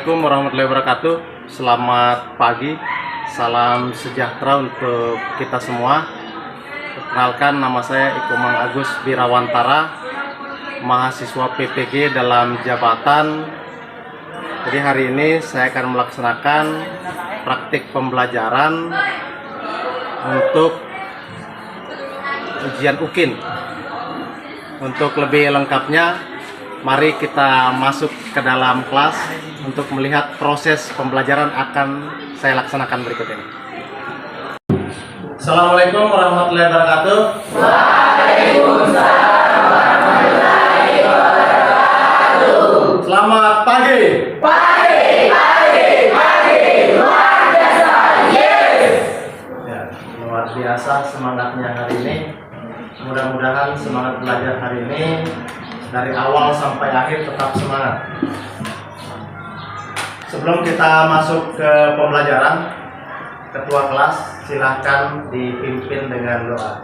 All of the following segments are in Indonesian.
Assalamualaikum warahmatullahi wabarakatuh. Selamat pagi, salam sejahtera untuk kita semua. Perkenalkan, nama saya Ikomang Agus Birawantara, mahasiswa PPG dalam jabatan. Jadi hari ini saya akan melaksanakan praktik pembelajaran untuk ujian UKIN. Untuk lebih lengkapnya, mari kita masuk ke dalam kelas untuk melihat proses pembelajaran akan saya laksanakan berikut ini. Assalamualaikum warahmatullahi wabarakatuh. Waalaikumsalam warahmatullahi wabarakatuh. Selamat pagi. Pagi, luar biasa, yes. Ya, luar biasa semangatnya hari ini. Mudah-mudahan semangat belajar hari ini dari awal sampai akhir tetap semangat. Sebelum kita masuk ke pembelajaran, ketua kelas silahkan dipimpin dengan doa.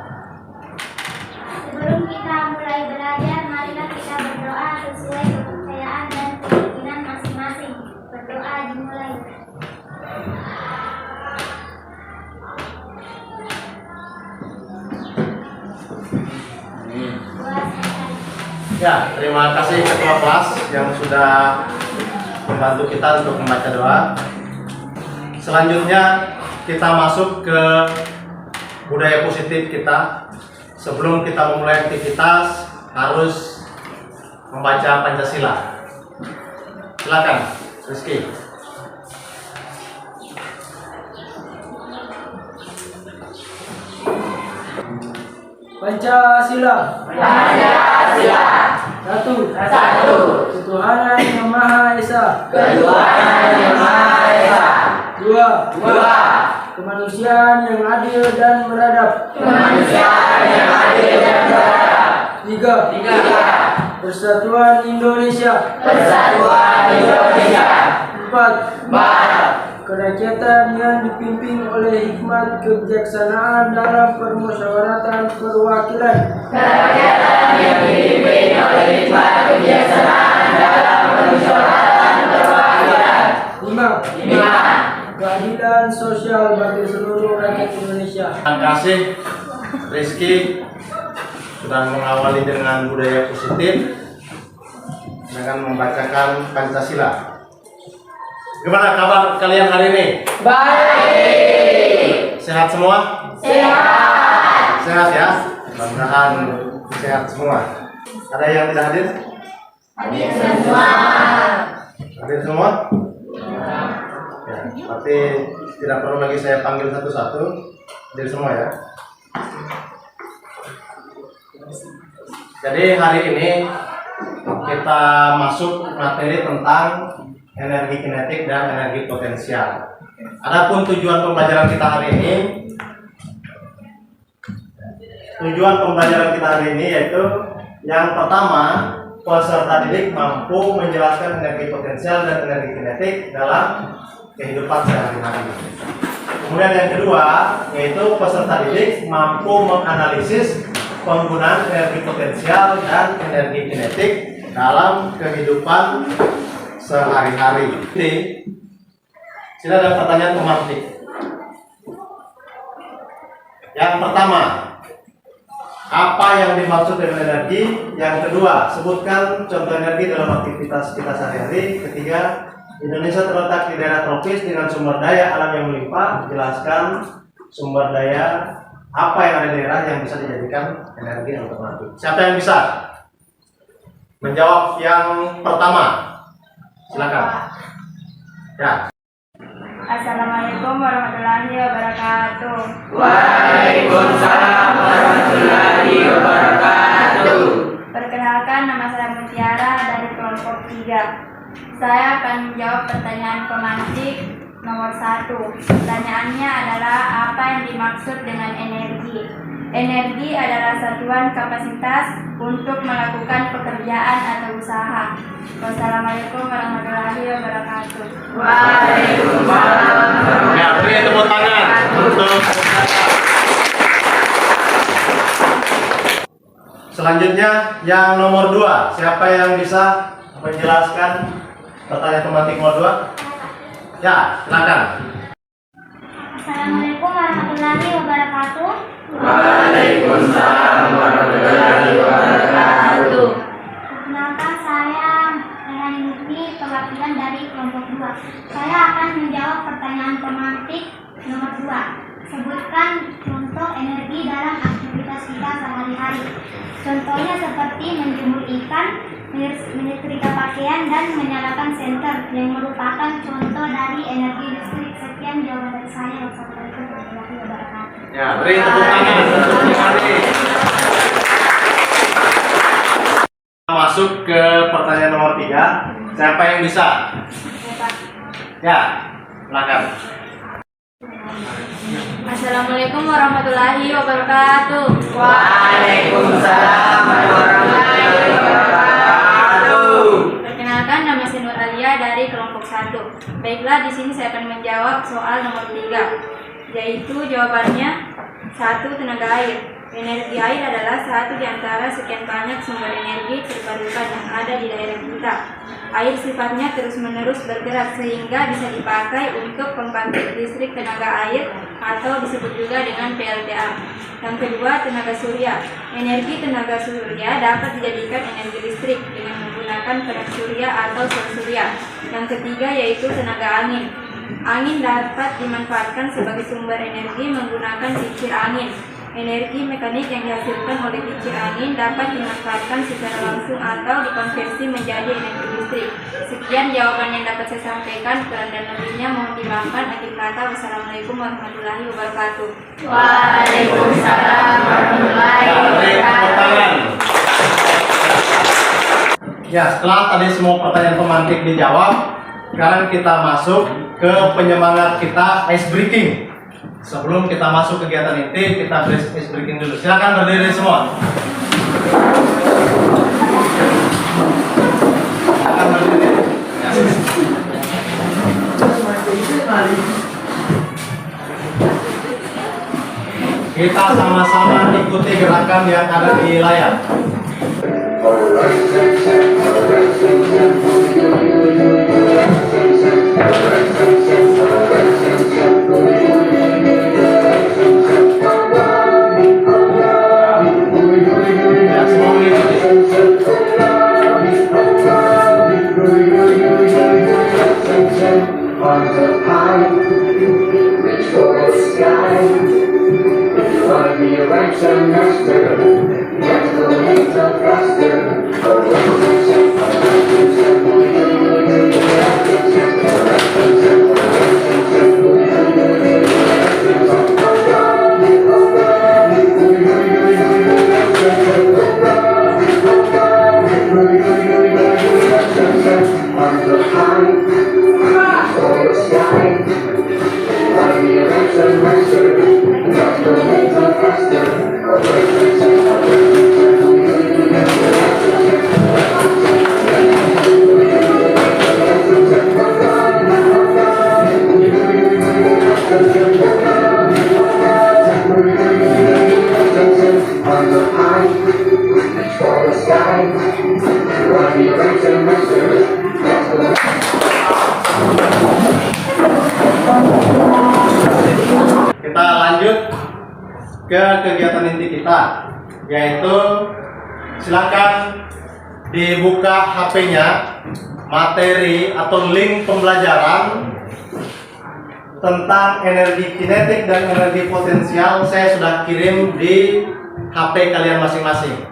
Sebelum kita mulai belajar, marilah kita berdoa sesuai kepercayaan dan keyakinan masing-masing. Berdoa dimulai. Ya, terima kasih ketua kelas yang sudah membantu kita untuk membaca doa. Selanjutnya kita masuk ke budaya positif kita. Sebelum kita memulai aktivitas harus membaca Pancasila. Silakan, Rizky. Pancasila. Satu. Ketuhanan yang Maha Esa. Dua. Kemanusiaan yang adil dan beradab. Tiga. Persatuan Indonesia. Empat. Kerakyatan yang dipimpin oleh hikmat kebijaksanaan dalam permusyawaratan perwakilan. Lima. Keadilan sosial bagi seluruh rakyat Indonesia. Terima kasih Rizky sudah mengawali dengan budaya positif dengan membacakan Pancasila. Gimana kabar kalian hari ini? Baik. Sehat semua? Sehat ya? Mudah-mudahan sehat semua. Ada yang tidak hadir? Hadir semua? Ya, berarti tidak perlu lagi saya panggil satu-satu. Hadir semua ya. Jadi hari ini kita masuk materi tentang energi kinetik dan energi potensial. Adapun tujuan pembelajaran kita hari ini, yaitu yang pertama, peserta didik mampu menjelaskan energi potensial dan energi kinetik dalam kehidupan sehari-hari. Kemudian yang kedua, yaitu peserta didik mampu menganalisis penggunaan energi potensial dan energi kinetik dalam kehidupan sehari-hari. Sila ada pertanyaan pemantik. Yang pertama, apa yang dimaksud dengan energi? Yang kedua, sebutkan contoh energi dalam aktivitas kita sehari-hari. Ketiga, Indonesia terletak di daerah tropis dengan sumber daya alam yang melimpah. Jelaskan sumber daya apa yang ada di daerah yang bisa dijadikan energi alternatif. Siapa yang bisa menjawab yang pertama? Silakan. Ya. Assalamualaikum warahmatullahi wabarakatuh. Waalaikumsalam warahmatullahi wabarakatuh. Perkenalkan, nama saya Mutiara dari kelompok 3. Saya akan menjawab pertanyaan pemantik nomor 1. Pertanyaannya adalah apa yang dimaksud dengan energi? Energi adalah satuan kapasitas untuk melakukan pekerjaan atau usaha. Wassalamualaikum warahmatullahi wabarakatuh. Waalaikumsalam. Ya, beri tepuk tangan untuk. Selanjutnya yang nomor 2, siapa yang bisa menjelaskan pertanyaan tematik nomor 2? Ya, silakan. Assalamualaikum warahmatullahi wabarakatuh. Waalaikumsalam warahmatullahi wabarakatuh. Perkenalkan, saya Rani Murni, perwakilan dari kelompok 2. Saya akan menjawab pertanyaan pemantik nomor 2. Sebutkan contoh energi dalam aktivitas kita sehari-hari. Contohnya seperti menjemur ikan, menyetrika pakaian, dan menyalakan senter yang merupakan contoh dari energi listrik. Sekian jawaban dari saya. Wassalamualaikum warahmatullahi wabarakatuh. Ya, beri tepuk tangan untuk Mari. Masuk ke pertanyaan nomor 3. Siapa yang bisa? Ya, silakan. Assalamualaikum warahmatullahi wabarakatuh. Waalaikumsalam warahmatullahi wabarakatuh. Perkenalkan, nama saya Nur Alia dari kelompok 1. Baiklah, di sini saya akan menjawab soal nomor 3, yaitu jawabannya 1. Tenaga air. Energi air adalah satu di antara sekian banyak sumber energi terbarukan yang ada di daerah kita. Air sifatnya terus-menerus bergerak sehingga bisa dipakai untuk pembangkit listrik tenaga air atau disebut juga dengan PLTA. Yang kedua, tenaga surya. Energi tenaga surya dapat dijadikan energi listrik dengan menggunakan panas surya atau sel surya. Yang ketiga yaitu tenaga angin. Angin dapat dimanfaatkan sebagai sumber energi menggunakan kincir angin. Energi mekanik yang dihasilkan oleh kincir angin dapat dimanfaatkan secara langsung atau dikonversi menjadi energi listrik. Sekian jawaban yang dapat saya sampaikan. Kurang dan lebihnya mohon dimaafkan. Akhir kata, wassalamualaikum warahmatullahi wabarakatuh. Waalaikumsalam warahmatullahi Ya, beri tepuk tangan. Ya, setelah tadi semua pertanyaan pemantik dijawab, sekarang kita masuk ke penyemangat kita ice breaking. Sebelum kita masuk kegiatan inti, kita ice breaking dulu. Silakan berdiri semua. Silakan berdiri. Kita sama-sama ikuti gerakan yang ada di layar. Ya, semua mengikuti. Reach for the sky. If you wanna be a righteous master, you have to go a little faster. Kita lanjut ke kegiatan inti kita, yaitu silakan dibuka HP-nya, materi atau link pembelajaran tentang energi kinetik dan energi potensial. Saya sudah kirim di HP kalian masing-masing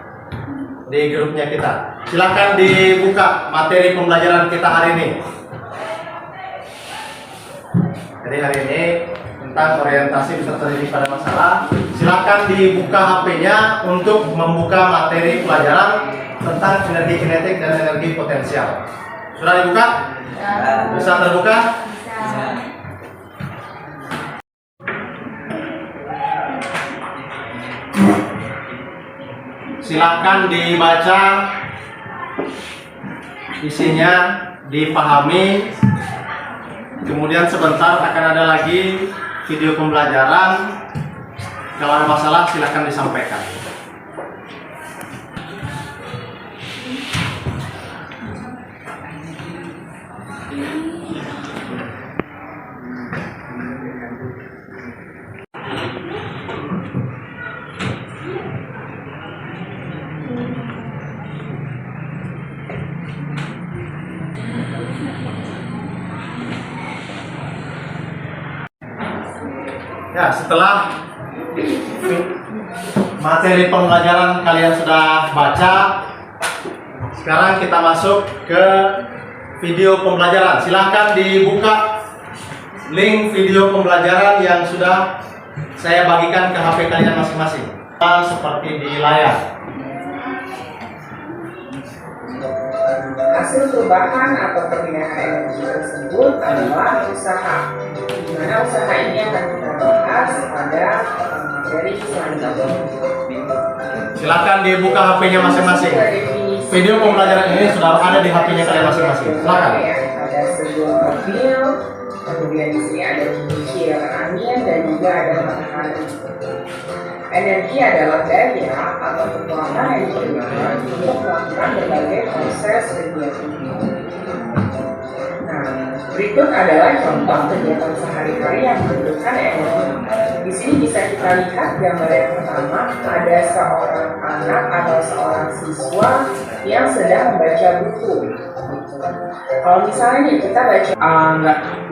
di grupnya kita. Silakan dibuka materi pembelajaran kita hari ini. Jadi hari ini tentang orientasi peserta didik pada masalah. Silakan dibuka HP-nya untuk membuka materi pelajaran tentang energi kinetik dan energi potensial. Sudah dibuka? Bisa terbuka? Silakan dibaca isinya, dipahami. Kemudian sebentar akan ada lagi video pembelajaran. Kalau ada masalah silakan disampaikan. Ya, setelah materi pembelajaran kalian sudah baca, sekarang kita masuk ke video pembelajaran. Silahkan dibuka link video pembelajaran yang sudah saya bagikan ke HP kalian masing-masing. Seperti di layar. Hasil perubahan atau perpindahan energi tersebut adalah usaha. Di mana usaha ini akan kita bahas pada materi selanjutnya. Silakan dibuka HP-nya masing-masing. Video pembelajaran ini sudah ada di HP-nya kalian masing-masing. Silakan. Ada sebuah mobil, kemudian di sini ada kincir angin dan juga ada matahari. Energi adalah daya atau kekuatan yang digunakan untuk melakukan berbagai proses kegiatan. Nah, berikut adalah contoh kegiatan sehari-hari yang membutuhkan energi. Di sini bisa kita lihat gambar yang pertama, ada seorang anak atau seorang siswa yang sedang membaca buku. Kalau misalnya nih kita baca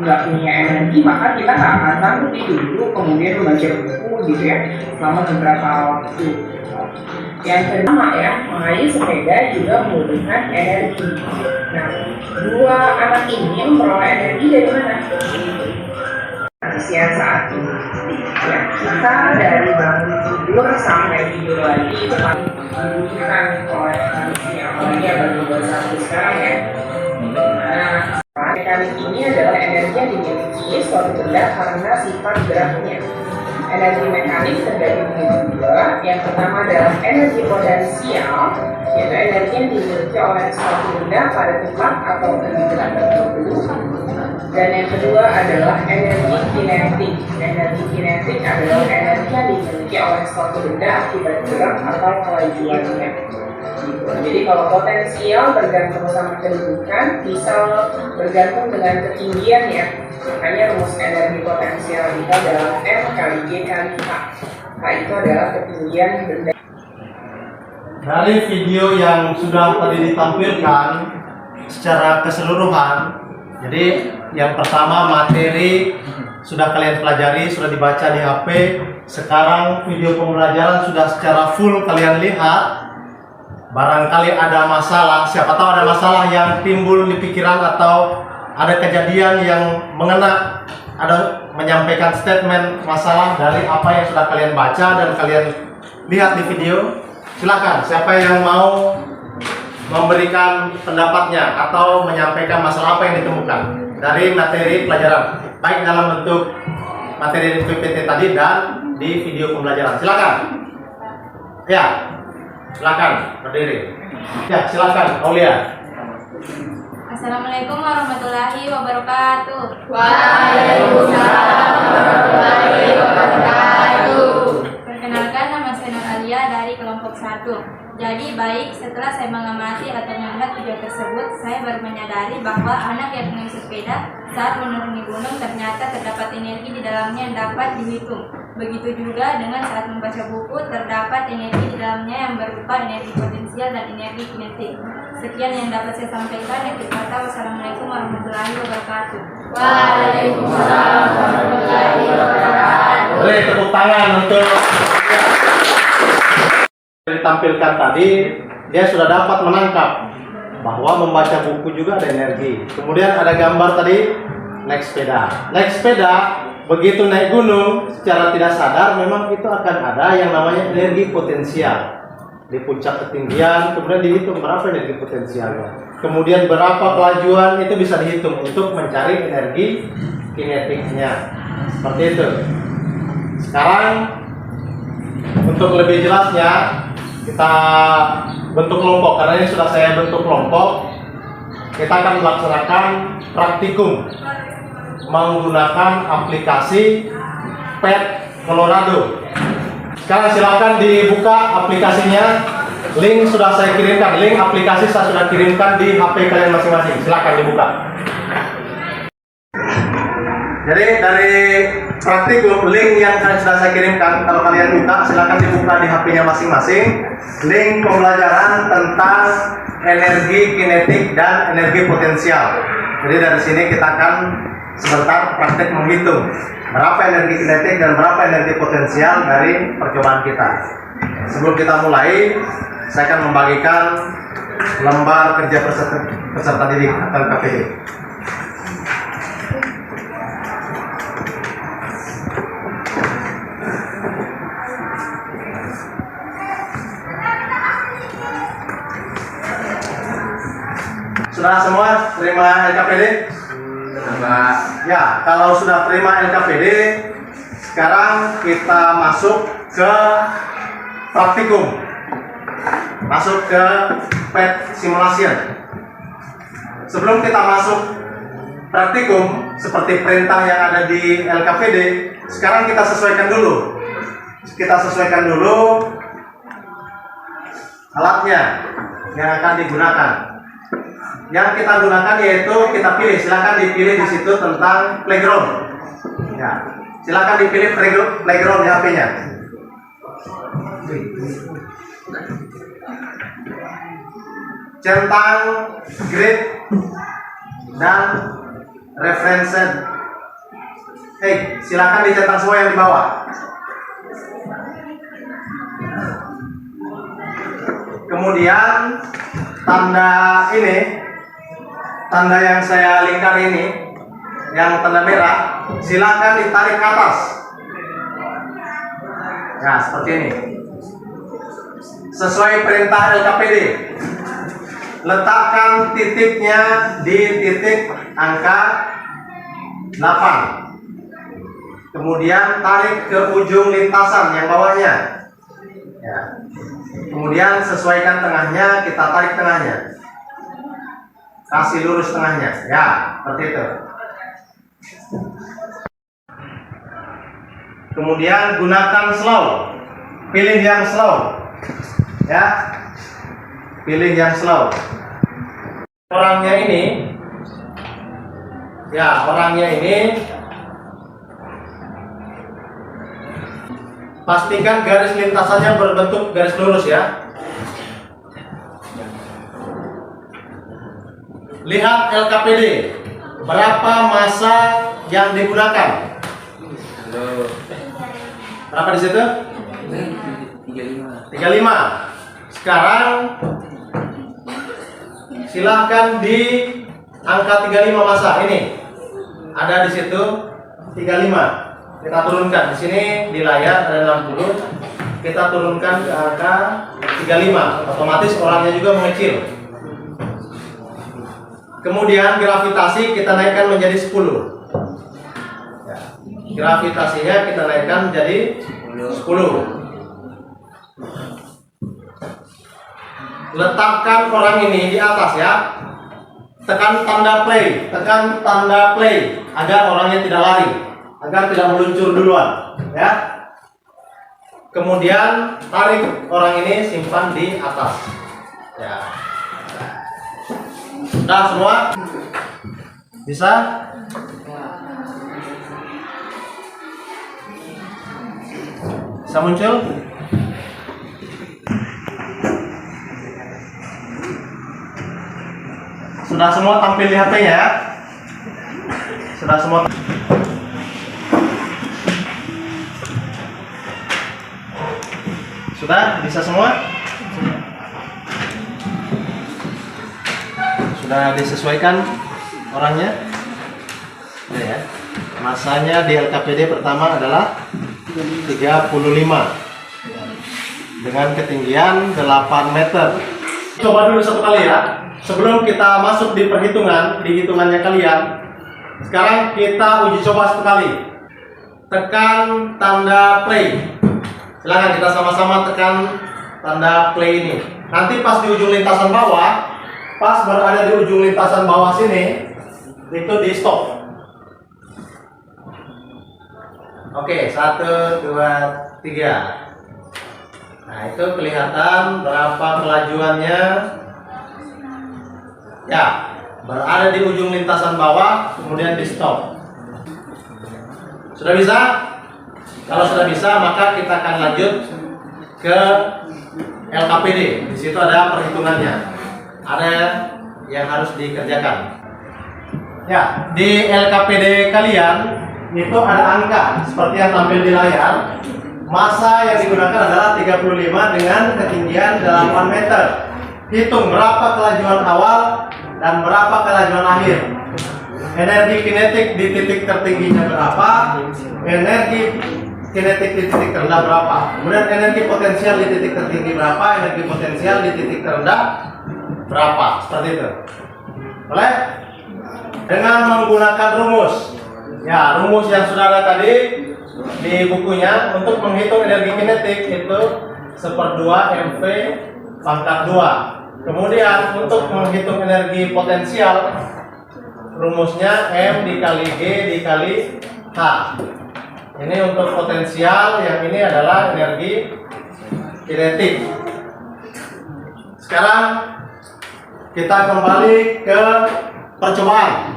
nggak punya energi, maka kita nggak akan sanggup duduk kemudian membaca buku gitu ya selama beberapa waktu. Yang kedua ya, mengayuh sepeda juga membutuhkan energi. Nah, dua anak ini memperoleh energi dari mana? Siang saat ini. Ya, kita dari bangun tidur sampai tidur lagi itu paling dibutuhkan oleh manusia, apalagi yang baru bersatu sekarang ya. Nah, mekanik ini adalah energi yang dimiliki suatu benda karena sifat geraknya. Energi mekanik terbagi menjadi dua. Yang pertama adalah energi potensial, yaitu energi yang dimiliki oleh suatu benda pada tempat atau kegiatan tertentu. Dan yang kedua adalah energi kinetik. Energi kinetik adalah energi yang dimiliki oleh suatu benda akibat gerak atau kelajuannya. Jadi kalau potensial bergantung sama kedudukan, bisa bergantung dengan ketinggian ya. Makanya rumus energi potensial itu adalah M kali G kali H. H itu adalah ketinggian benda. Dari video yang sudah tadi ditampilkan secara keseluruhan, jadi yang pertama materi sudah kalian pelajari, sudah dibaca di HP. Sekarang video pembelajaran sudah secara full kalian lihat. Barangkali ada masalah, siapa tahu ada masalah yang timbul di pikiran atau ada kejadian yang mengena, ada menyampaikan statement masalah dari apa yang sudah kalian baca dan kalian lihat di video. Silakan, siapa yang mau memberikan pendapatnya atau menyampaikan masalah apa yang ditemukan dari materi pelajaran, baik dalam bentuk materi PPT tadi dan di video pembelajaran. Silakan. Ya. Silakan berdiri. Ya, silakan Aulia. Assalamualaikum warahmatullahi wabarakatuh. Waalaikumsalam warahmatullahi wabarakatuh. Perkenalkan, nama saya Nur Alia dari kelompok 1. Jadi baik, setelah saya mengamati atau melihat video tersebut, saya baru menyadari bahwa anak yang mengayuh sepeda saat menuruni gunung ternyata terdapat energi di dalamnya yang dapat dihitung. Begitu juga dengan saat membaca buku, terdapat energi di dalamnya yang berupa energi potensial dan energi kinetik. Sekian yang dapat saya sampaikan. Akhir kata, wassalamualaikum warahmatullahi wabarakatuh. Waalaikumsalam warahmatullahi wabarakatuh. Boleh tepuk tangan untuk ditampilkan tadi. Dia sudah dapat menangkap bahwa membaca buku juga ada energi. Kemudian ada gambar tadi naik sepeda. Naik sepeda, begitu naik gunung secara tidak sadar memang itu akan ada yang namanya energi potensial. Di puncak ketinggian kemudian dihitung berapa energi potensialnya. Kemudian berapa kelajuan itu bisa dihitung untuk mencari energi kinetiknya. Seperti itu. Sekarang untuk lebih jelasnya kita bentuk kelompok, karena ini sudah saya bentuk kelompok. Kita akan melaksanakan praktikum menggunakan aplikasi Pet Colorado. Sekarang silakan dibuka aplikasinya. Link sudah saya kirimkan, link aplikasi saya sudah kirimkan di HP kalian masing-masing. Silakan dibuka. Jadi dari praktikum link yang sudah saya kirimkan, kalau kalian buka silakan dibuka di HP-nya masing-masing. Link pembelajaran tentang energi kinetik dan energi potensial. Jadi dari sini kita akan sebentar praktek menghitung berapa energi kinetik dan berapa energi potensial dari percobaan kita. Sebelum kita mulai, saya akan membagikan lembar kerja peserta didik atau KPD. Sudah semua terima LKPD? Ya, kalau sudah terima LKPD, sekarang kita masuk ke praktikum. Masuk ke PET simulation. Sebelum kita masuk praktikum seperti perintah yang ada di LKPD, sekarang kita sesuaikan dulu. Kita sesuaikan dulu alatnya yang akan digunakan. Yang kita gunakan yaitu kita pilih, silakan dipilih di situ tentang playground. Ya, silakan dipilih playground di HP-nya. Centang, grid, dan reference. Silakan dicentang semua yang di bawah. Kemudian tanda ini, tanda yang saya lingkar ini, yang tanda merah, silakan ditarik ke atas. Nah, seperti ini. Sesuai perintah LKPD. Letakkan titiknya di titik angka 8. Kemudian tarik ke ujung lintasan yang bawahnya. Ya. Kemudian sesuaikan tengahnya, kita tarik tengahnya. Kasih lurus tengahnya. Ya, seperti itu. Kemudian gunakan slow. Pilih yang slow. Ya. Pilih yang slow. Orangnya ini, ya, orangnya ini pastikan garis lintasannya berbentuk garis lurus ya. Lihat LKPD, berapa massa yang digunakan? Berapa di situ? 35. Sekarang silahkan di angka 35 massa ini. Ada di situ 35. Kita turunkan di sini di layar ada 60. Kita turunkan ke angka 35. Otomatis orangnya juga mengecil. Kemudian gravitasi kita naikkan menjadi 10. Ya. Gravitasinya kita naikkan menjadi 10. Letakkan orang ini di atas ya. Tekan tanda play, tekan tanda play agar orangnya tidak lari, agar tidak meluncur duluan, ya. Kemudian tarik orang ini, simpan di atas. Ya. Sudah semua? Bisa? Bisa muncul? Sudah semua tampil di HP-nya ya? Sudah semua. Sudah bisa semua? Sudah disesuaikan orangnya? Ya. Masanya di LKPD pertama adalah 35 dengan ketinggian 8 meter. Coba dulu satu kali ya. Sebelum kita masuk di perhitungan, di hitungannya kalian, sekarang kita uji coba satu kali. Tekan tanda play. Silakan kita sama-sama tekan tanda play ini. Nanti pas di ujung lintasan bawah, pas berada di ujung lintasan bawah sini, itu di stop. Oke, 1, 2, 3. Nah, itu kelihatan berapa kelajuannya. Ya, berada di ujung lintasan bawah, kemudian di stop. Sudah bisa? Kalau sudah bisa, maka kita akan lanjut ke LKPD. Di situ ada perhitungannya. Ada yang harus dikerjakan. Ya, di LKPD kalian itu ada angka seperti yang tampil di layar. Massa yang digunakan adalah 35 dengan ketinggian 8 meter. Hitung berapa kelajuan awal dan berapa kelajuan akhir. Energi kinetik di titik tertingginya berapa? Energi kinetik di titik terendah berapa? Kemudian energi potensial di titik tertinggi berapa? Energi potensial di titik terendah berapa? Seperti itu. Boleh? Dengan menggunakan rumus. Ya, rumus yang sudah ada tadi di bukunya untuk menghitung energi kinetik itu 1/2 mv pangkat 2. Kemudian untuk menghitung energi potensial rumusnya M dikali G dikali H. Ini untuk potensial, yang ini adalah energi kinetik. Sekarang kita kembali ke percobaan.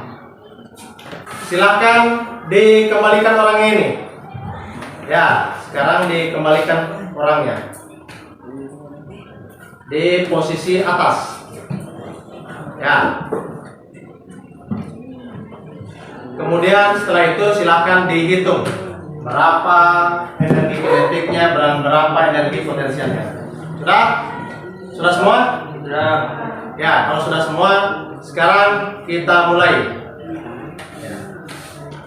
Silakan dikembalikan orangnya ini. Ya, sekarang dikembalikan orangnya di posisi atas. Ya. Kemudian setelah itu silakan dihitung berapa energi kinetiknya dan berapa energi potensialnya. Sudah? Sudah semua? Sudah. Ya, kalau sudah semua, sekarang kita mulai.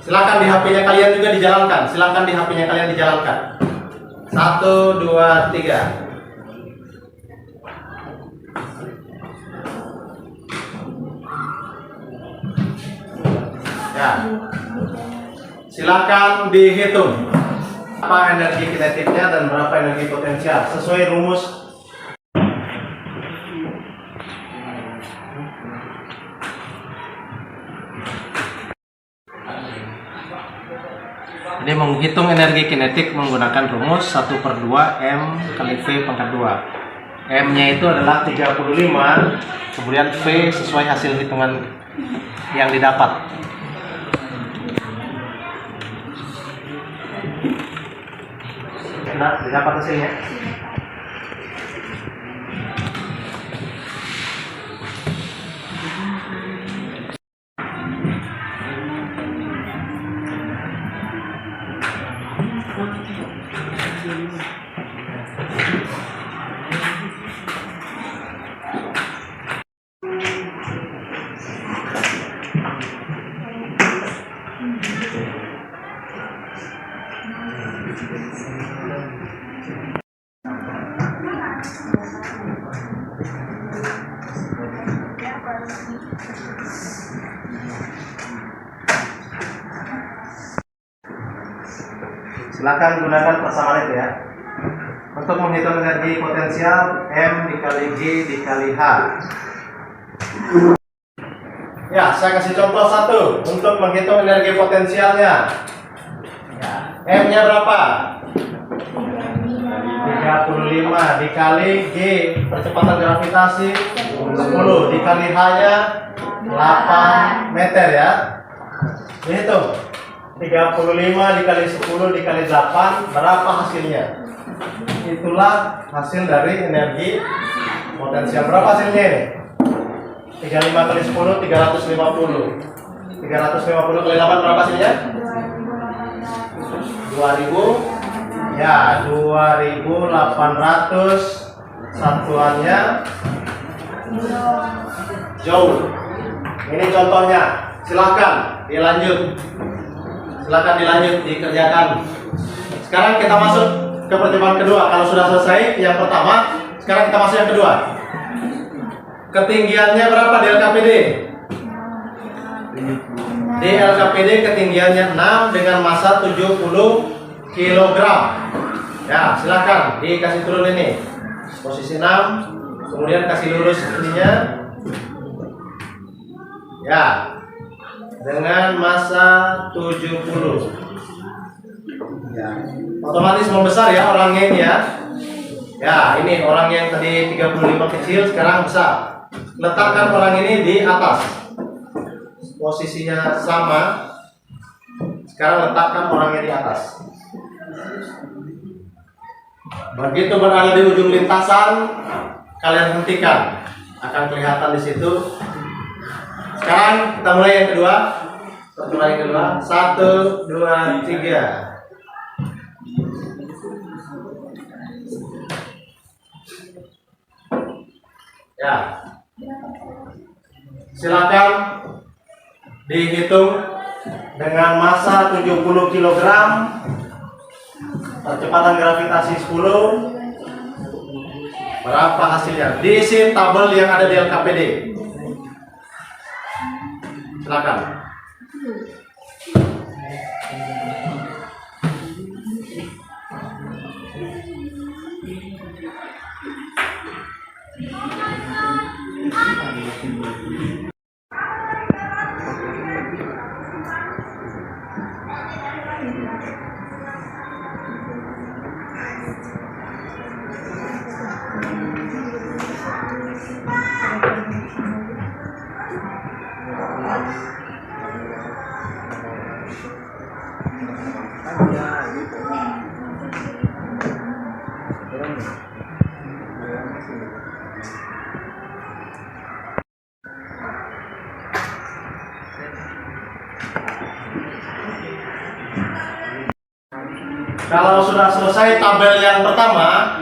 Silakan di HP-nya kalian juga dijalankan. Silakan di HP-nya kalian dijalankan. 1, 2, 3. Ya. Silakan dihitung apa energi kinetiknya dan berapa energi potensial sesuai rumus. Ini menghitung energi kinetik menggunakan rumus 1/2 M kali V pangkat 2. M-nya itu adalah 35, kemudian V sesuai hasil hitungan yang didapat. Sudah didapat hasilnya? Silakan gunakan persamaan itu ya. Untuk menghitung energi potensial M dikali G dikali H. Ya, saya kasih contoh satu untuk menghitung energi potensialnya. Ya, M-nya berapa? 35 dikali G percepatan gravitasi 10 dikali H-nya 8 meter ya. Hitung 35 dikali 10 dikali 8 berapa hasilnya? Itulah hasil dari energi potensial. Berapa hasilnya ini? 35 kali 10 350. 350 kali 8 berapa hasilnya? 2000. Ya, 2800 satuannya joule. Ini contohnya. Silakan dilanjut. Silakan dilanjut dikerjakan. Sekarang kita masuk ke percobaan kedua. Kalau sudah selesai yang pertama, sekarang kita masuk yang kedua. Ketinggiannya berapa di LKPD? Di LKPD ketinggiannya 6 dengan massa 70 kg. Ya, silakan dikasih turun ini. Posisi 6, kemudian kasih lurus ininya. Ya. Dengan massa 70. Ya. Otomatis membesar ya orangnya ini ya. Ya, ini orang yang tadi 35 kecil sekarang besar. Letakkan orang ini di atas. Posisinya sama. Sekarang letakkan orangnya di atas. Begitu berada di ujung lintasan, kalian hentikan. Akan kelihatan di situ Sekarang kita mulai yang kedua. Percobaan yang kedua. 1, 2, 3. Ya. Silakan dihitung dengan massa 70 kg, percepatan gravitasi 10. Berapa hasilnya? Diisi tabel yang ada di LKPD. Silakan. Kalau sudah selesai tabel yang pertama,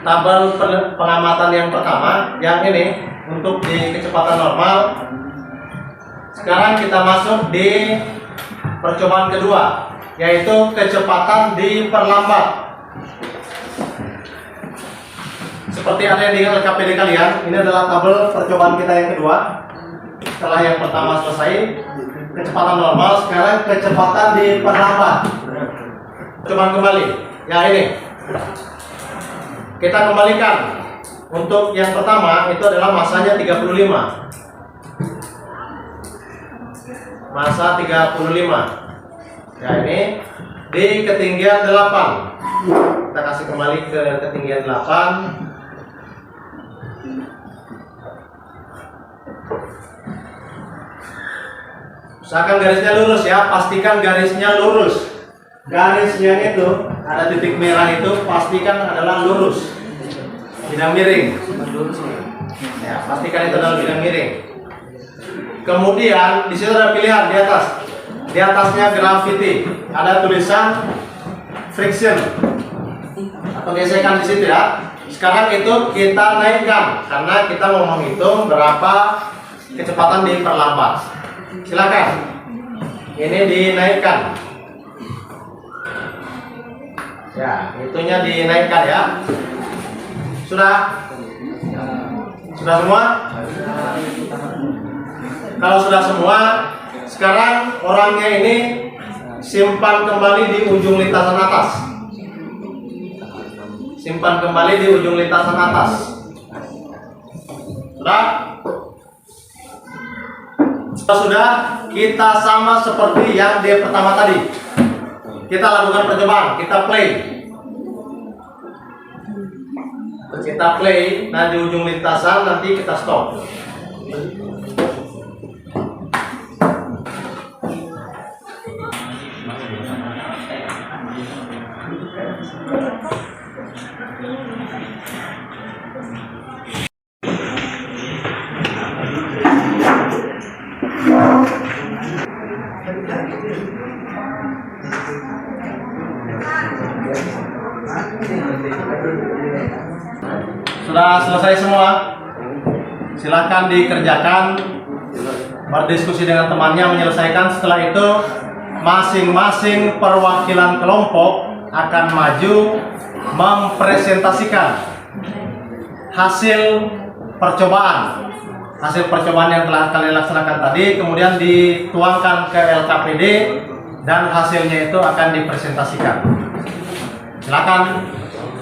tabel pengamatan yang pertama, yang ini untuk di kecepatan normal. Sekarang kita masuk di percobaan kedua, yaitu kecepatan diperlambat. Seperti ada yang di LKPD kalian, ini adalah tabel percobaan kita yang kedua. Setelah yang pertama selesai, kecepatan normal, sekarang kecepatan diperlambat. Coba kembali, ya ini kita kembalikan. Untuk yang pertama itu adalah masanya 35, massa 35. Ya ini di ketinggian 8, kita kasih kembali ke ketinggian 8. Usahakan garisnya lurus ya, pastikan garisnya lurus. Garis yang itu ada titik merah itu pastikan adalah lurus, tidak miring. Ya, pastikan itu adalah tidak miring. Kemudian di situ ada pilihan di atas, di atasnya gravity, ada tulisan friction atau gesekan di situ ya. Sekarang itu kita naikkan karena kita mau menghitung berapa kecepatan diperlambat. Silakan, ini dinaikkan. Ya, itunya dinaikkan ya. Sudah? Sudah semua? Kalau sudah semua, sekarang orangnya ini simpan kembali di ujung lintasan atas. Simpan kembali di ujung lintasan atas. Sudah? Sudah, kita sama seperti yang di pertama tadi. Kita lakukan percobaan, kita play. Kita play, nah di ujung lintasan nanti kita stop. Sudah selesai semua? Silakan dikerjakan, berdiskusi dengan temannya, menyelesaikan. Setelah itu masing-masing perwakilan kelompok akan maju mempresentasikan hasil percobaan. Hasil percobaan yang telah kalian laksanakan tadi kemudian dituangkan ke LKPD dan hasilnya itu akan dipresentasikan. Silakan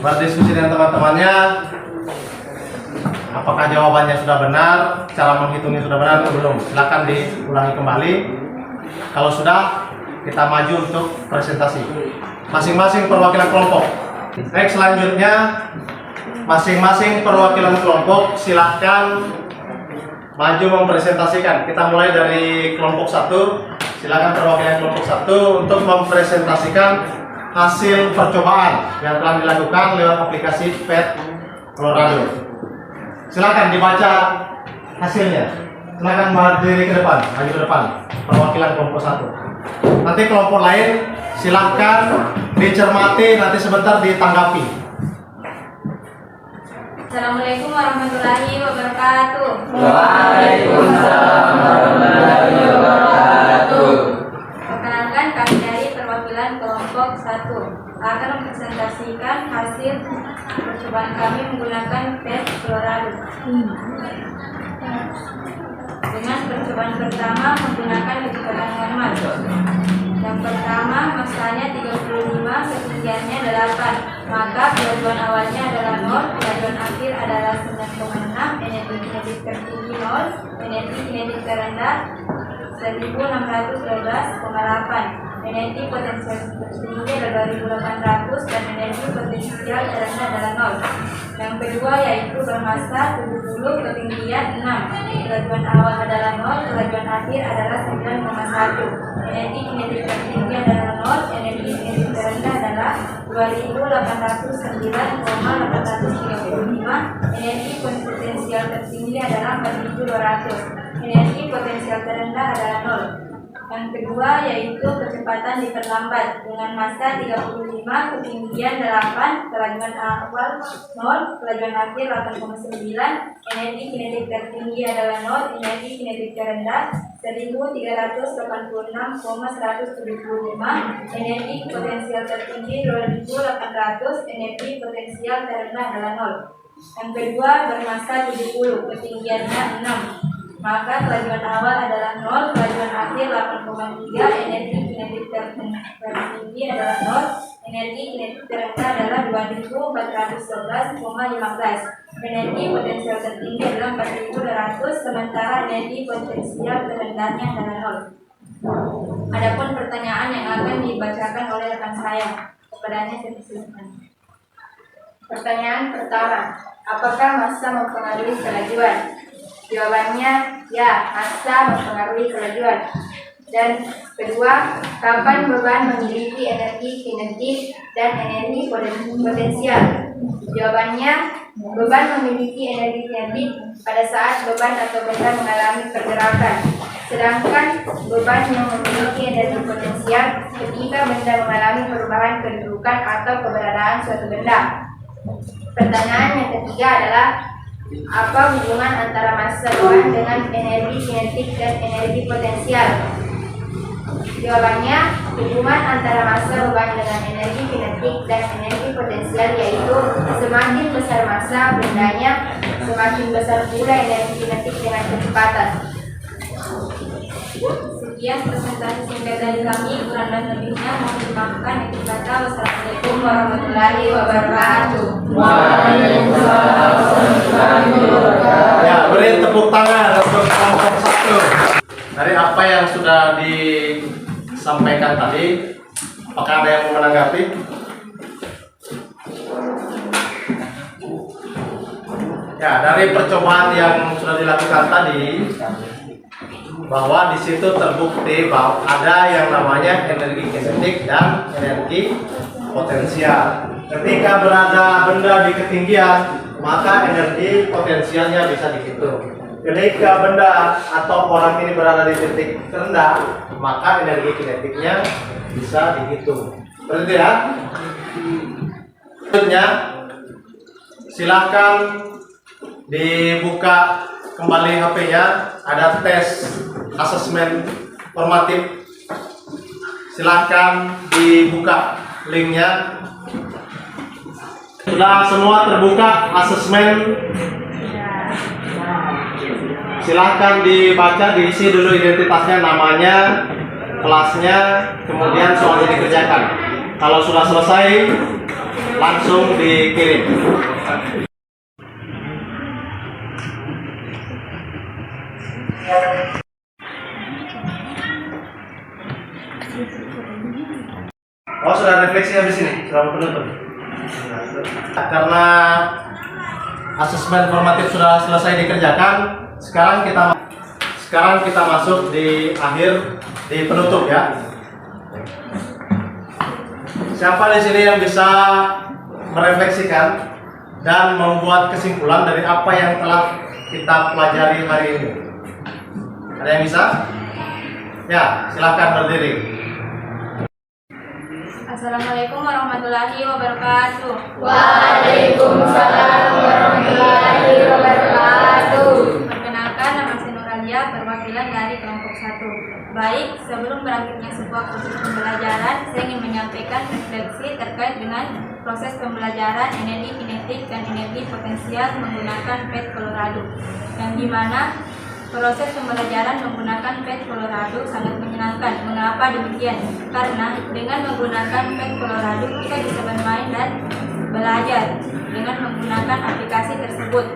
berdiskusi dengan teman-temannya. Apakah jawabannya sudah benar, cara menghitungnya sudah benar atau belum? Silakan diulangi kembali. Kalau sudah, kita maju untuk presentasi. Masing-masing perwakilan kelompok. Baik, selanjutnya masing-masing perwakilan kelompok silakan maju mempresentasikan. Kita mulai dari kelompok 1. Silakan perwakilan kelompok 1 untuk mempresentasikan hasil percobaan yang telah dilakukan lewat aplikasi PET Colorado. Silakan dibaca hasilnya. silakan berdiri ke depan, maju ke depan, perwakilan kelompok 1. Nanti kelompok lain silakan dicermati, nanti sebentar ditanggapi. Assalamualaikum warahmatullahi wabarakatuh. Waalaikumsalam warahmatullahi wabarakatuh. Perkenalkan, kami dari perwakilan kelompok 1 akan mempresentasikan hasil percobaan kami menggunakan tes Colorado. Dengan percobaan pertama menggunakan kecepatan normal. Yang pertama, masanya 35, ketinggiannya 8, maka kelajuan awalnya adalah 0, kelajuan akhir adalah 9,6, energi kinetik tertinggi 0, energi kinetik terendah 1612,8, energi potensial tertinggi adalah 2800 dan energi potensial terendah adalah 0. Yang kedua yaitu bermassa 70, ketinggian 6, kelajuan awal adalah 0, kelajuan akhir adalah 9,1, energi kinetik tertinggi adalah 0, energi kinetik terendah adalah 2809,835, energi potensial tertinggi adalah 4200, energi potensial terendah adalah 0. Yang kedua yaitu kecepatan diperlambat dengan massa 35, ketinggian 8, kelajuan awal 0, kelajuan akhir 8,9, energi kinetik tertinggi adalah 0, energi kinetik terendah 1386,175, energi potensial tertinggi 2800, energi potensial terendah adalah 0. Yang kedua bermassa 70, ketinggiannya 6, maka kelajuan awal adalah 0, kelajuan akhir 8,3, energi kinetik tertinggi adalah 0, energi kinetik terendah adalah 2411,15, energi potensial tertinggi adalah 4200, sementara energi potensial terendahnya adalah 0. Adapun pertanyaan yang akan dibacakan oleh rekan saya, kepadanya saya persilakan. Pertanyaan pertama, apakah massa mempengaruhi kelajuan? Jawabannya ya, massa mempengaruhi kelajuan. Dan kedua, kapan beban memiliki energi kinetik dan energi potensial? Jawabannya, beban memiliki energi kinetik pada saat beban atau benda mengalami pergerakan. Sedangkan beban yang memiliki energi potensial ketika benda mengalami perubahan kedudukan atau keberadaan suatu benda. Pertanyaan yang ketiga adalah, apa hubungan antara massa beban dengan energi kinetik dan energi potensial? Jawabannya, hubungan antara massa beban dengan energi kinetik dan energi potensial yaitu semakin besar massa bendanya, semakin besar pula energi kinetik dengan kecepatan. Sekian presentasi singkat dari kami, kurang dan lebihnya mohon dimaafkan. Akhir kata, wassalamualaikum warahmatullahi wabarakatuh. Ya, beri tepuk tangan untuk kelompok 1. Dari apa yang sudah disampaikan tadi, apakah ada yang mau menanggapi? Ya, dari percobaan yang sudah dilakukan tadi, bahwa di situ terbukti bahwa ada yang namanya energi kinetik dan energi potensial. Ketika berada benda di ketinggian, maka energi potensialnya bisa dihitung. Ketika benda atau orang ini berada di titik terendah, maka energi kinetiknya bisa dihitung. Berarti ya. Selanjutnya, silakan dibuka kembali HP-nya, ada tes asesmen formatif. Silakan dibuka linknya. Sudah semua terbuka asesmen. Silakan dibaca, diisi dulu identitasnya, namanya, kelasnya, kemudian soalnya dikerjakan. Kalau sudah selesai, langsung dikirim. Oh, sudah refleksi habis ini, sudah penutup. Karena asesmen formatif sudah selesai dikerjakan, sekarang kita masuk di akhir, di penutup ya. Siapa di sini yang bisa merefleksikan dan membuat kesimpulan dari apa yang telah kita pelajari hari ini? Ada yang bisa? Ya, silahkan berdiri. Assalamualaikum warahmatullahi wabarakatuh. Waalaikumsalam warahmatullahi wabarakatuh. Perkenalkan, nama saya Nuralia, perwakilan dari kelompok 1. Baik, sebelum berakhirnya sebuah proses pembelajaran, saya ingin menyampaikan refleksi terkait dengan proses pembelajaran energi kinetik dan energi potensial menggunakan PET Colorado, yang dimana proses pembelajaran menggunakan PET Colorado sangat menyenangkan. Mengapa demikian? Karena dengan menggunakan PET Colorado kita bisa bermain dan belajar dengan menggunakan aplikasi tersebut.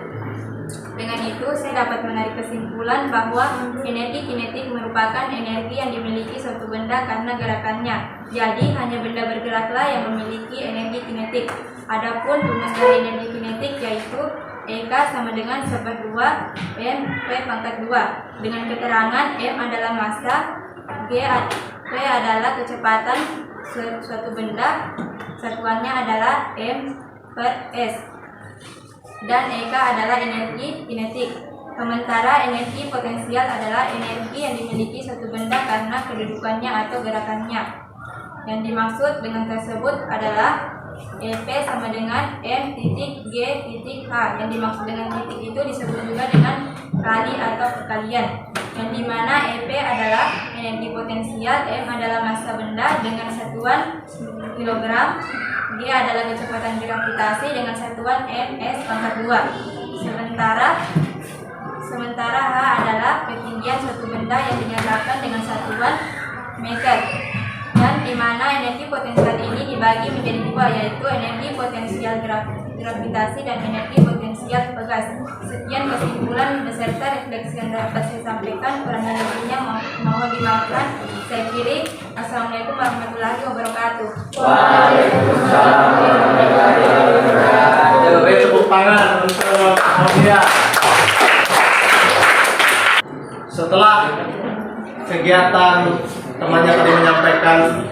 Dengan itu, saya dapat menarik kesimpulan bahwa energi kinetik merupakan energi yang dimiliki suatu benda karena gerakannya. Jadi, hanya benda bergeraklah yang memiliki energi kinetik. Adapun rumus dari energi kinetik yaitu EK sama dengan 1/2 mv pangkat 2 dengan keterangan M adalah massa, P adalah kecepatan suatu benda, satuannya adalah m/s, dan EK adalah energi kinetik. Sementara energi potensial adalah energi yang dimiliki suatu benda karena kedudukannya atau gerakannya. Yang dimaksud dengan tersebut adalah EP sama dengan M titik G titik H. Yang dimaksud dengan titik itu disebut juga dengan kali atau perkalian, yang dimana EP adalah energi potensial, M adalah massa benda dengan satuan kilogram, G adalah kecepatan gravitasi dengan satuan ms pangkat 2. Sementara H adalah ketinggian suatu benda yang dinyatakan dengan satuan meter. Dan di mana energi potensial ini dibagi menjadi dua, yaitu energi potensial gravitasi dan energi potensial pegas. Sekian kesimpulan beserta refleksi yang dapat saya sampaikan. Kurang lebihnya mohon dimaafkan. Saya kiri. Assalamualaikum warahmatullahi wabarakatuh. Waalaikumsalam warahmatullahi wabarakatuh. Beri tepuk tangan untuk Aulia. Setelah kegiatan temannya tadi menyampaikan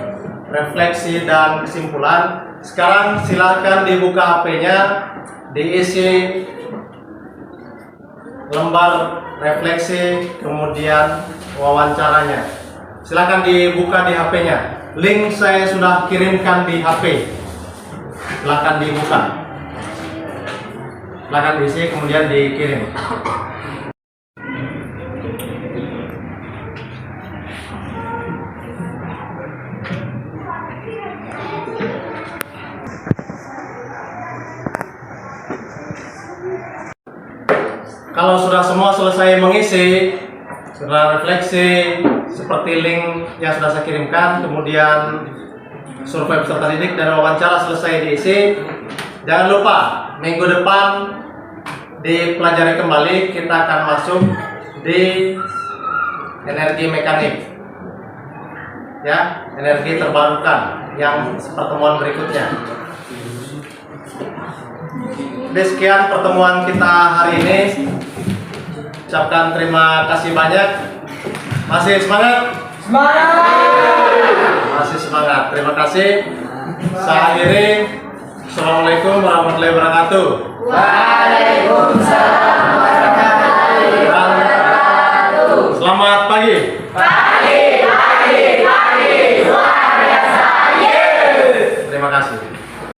refleksi dan kesimpulan, sekarang silakan dibuka HP-nya, diisi lembar refleksi, kemudian wawancaranya. Silakan dibuka di HP-nya. Link saya sudah kirimkan di HP. Silakan dibuka. Silakan diisi kemudian dikirim. Kalau sudah semua selesai mengisi, sudah refleksi seperti link yang sudah saya kirimkan, kemudian survei peserta didik dan wawancara selesai diisi, jangan lupa minggu depan dipelajari kembali, kita akan masuk di energi mekanik, ya, energi terbarukan yang pertemuan berikutnya. Jadi sekian pertemuan kita hari ini. Ucapkan terima kasih banyak. Masih semangat? Masih semangat. Terima kasih. Saya akhiri. Assalamualaikum warahmatullahi wabarakatuh. Waalaikumsalam warahmatullahi wabarakatuh. Selamat pagi. Pagi.